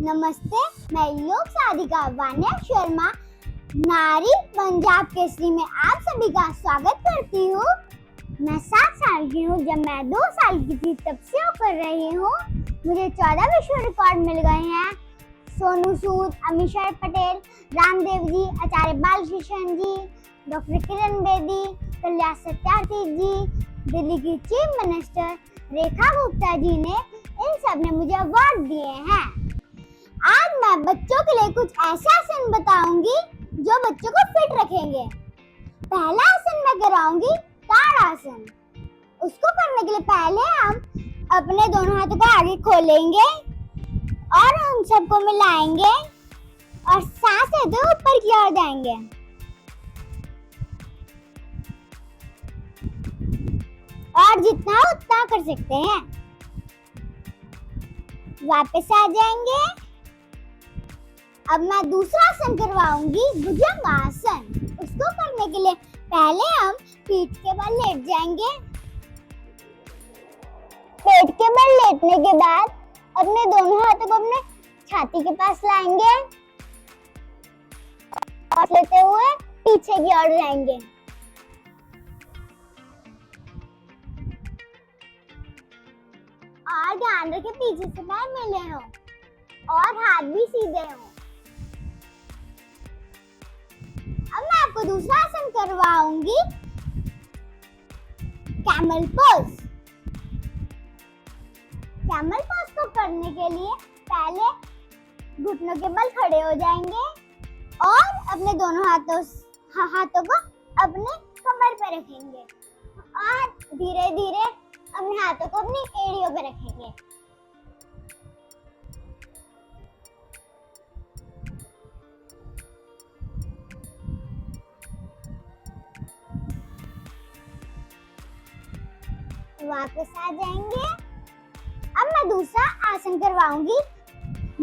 नमस्ते, मैं योग साधिका वान्या शर्मा नारी पंजाब केसरी में आप सभी का स्वागत करती हूँ। मैं 7 साल की हूँ। जब मैं 2 साल की थी तब से कर रही हूँ। मुझे 14 विश्व रिकॉर्ड मिल गए हैं। सोनू सूद, अमीशर पटेल, रामदेव जी, आचार्य बालकृष्ण जी, डॉक्टर किरण बेदी, कल्याण सत्यार्थी जी, दिल्ली की चीफ मिनिस्टर रेखा गुप्ता जी ने इन सब ने मुझे अवार्ड दिए हैं। आज मैं बच्चों के लिए कुछ ऐसे आसन बताऊंगी जो बच्चों को फिट रखेंगे। पहला आसन मैं कराऊंगी ताड़ासन। उसको करने के लिए पहले हम अपने दोनों हाथों को आगे खोलेंगे और उन सबको मिलाएंगे और सांस लेते हुए ऊपर की ओर जाएंगे। और जितना उतना कर सकते हैं। वापस आ जाएंगे। अब मैं दूसरा आसन करवाऊंगी भुजंगासन। उसको करने के लिए पहले हम पीठ के बल लेट जाएंगे। पेट के बल लेटने के बाद अपने दोनों हाथों को अपने छाती के पास लाएंगे और लेते हुए पीछे की ओर जाएंगे। और ध्यान रखें पीछे से पैर मिले हों और हाथ भी सीधे हों। अब मैं आपको दूसरा आसन करवाऊंगी कैमल पोज। कैमल पोज को करने के लिए पहले घुटनों के बल खड़े हो जाएंगे और अपने दोनों हाथों को अपने कमर पे रखेंगे और धीरे धीरे अपने हाथों को अपनी एड़ियों पे रखेंगे। वापस आ जाएंगे। अब मैं दूसरा आसन करवाऊंगी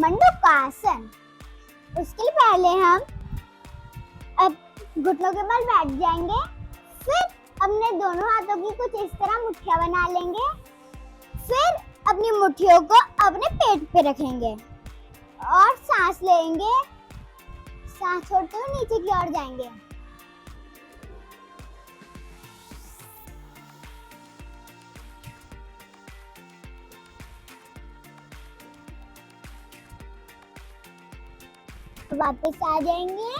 मंडूकासन। उसके लिए पहले हम अब घुटनों के बल बैठ जाएंगे। फिर अपने दोनों हाथों की कुछ इस तरह मुट्ठियां बना लेंगे। फिर अपनी मुट्ठियों को अपने पेट पे रखेंगे और सांस लेंगे। सांस छोड़ते हुए नीचे की ओर जाएंगे। वापस आ जाएंगे।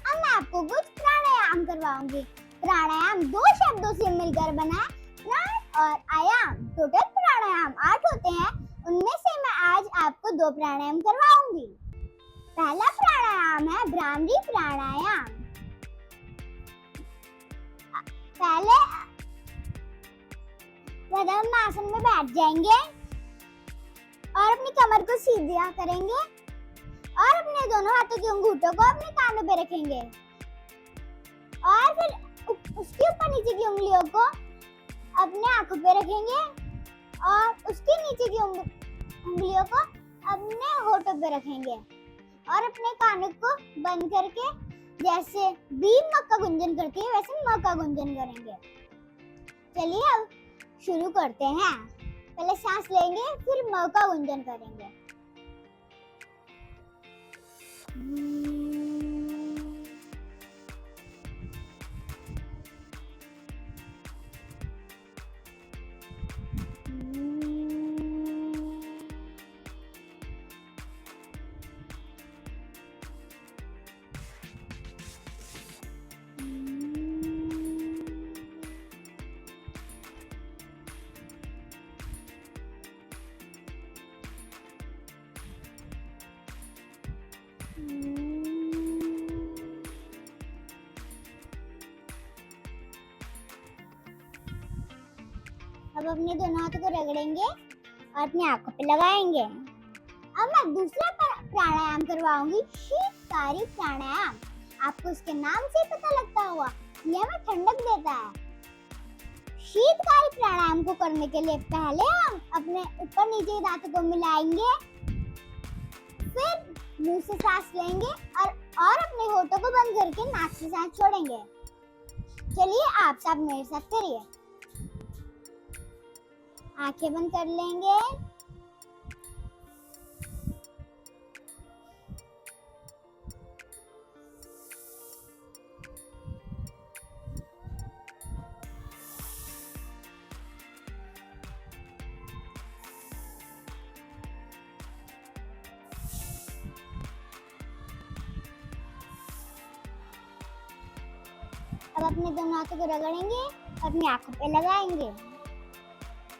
अब मैं आपको कुछ प्राणायाम करवाऊंगी। प्राणायाम 2 शब्दों से मिलकर बना है, प्राण और आयाम। टोटल प्राणायाम 8 होते हैं। उनमें से मैं आज आपको 2 प्राणायाम करवाऊंगी। पहला प्राणायाम है भ्रामरी प्राणायाम। पहले प्रथम आसन में बैठ जाएंगे और अपनी कमर को सीधा करेंगे और अपने दोनों हाथों की अंगूठों को अपने कानों पे रखेंगे और फिर उसके ऊपर नीचे की उंगलियों को अपने आंखों पे रखेंगे और उसके नीचे की उंगलियों को अपने होठों पे रखेंगे और अपने कानों को बंद करके जैसे बीम म का गुंजन करती है वैसे म का गुंजन करेंगे। चलिए अब शुरू करते हैं। पहले सांस लेंगे फिर म का गुंजन करेंगे। अब अपने दोनों हाथों को रगड़ेंगे और अपनी आंखों पे लगाएंगे। अब मैं दूसरा प्राणायाम करवाऊंगी शीतकारी प्राणायाम। आपको इसके नाम से पता लगता होगा, ये हमें ठंडक देता है। शीतकारी प्राणायाम को करने के लिए पहले हम अपने ऊपर नीचे के दांतों को मिलाएंगे, फिर मुंह से सांस लेंगे और अपने होठों को बंद करके नाक से सांस छोड़ेंगे। चलिए आप सब मेरे साथ करिए। आंखें बंद कर लेंगे अब अपने दोनों हाथों को रगड़ेंगे और अपनी आंखों पे लगाएंगे।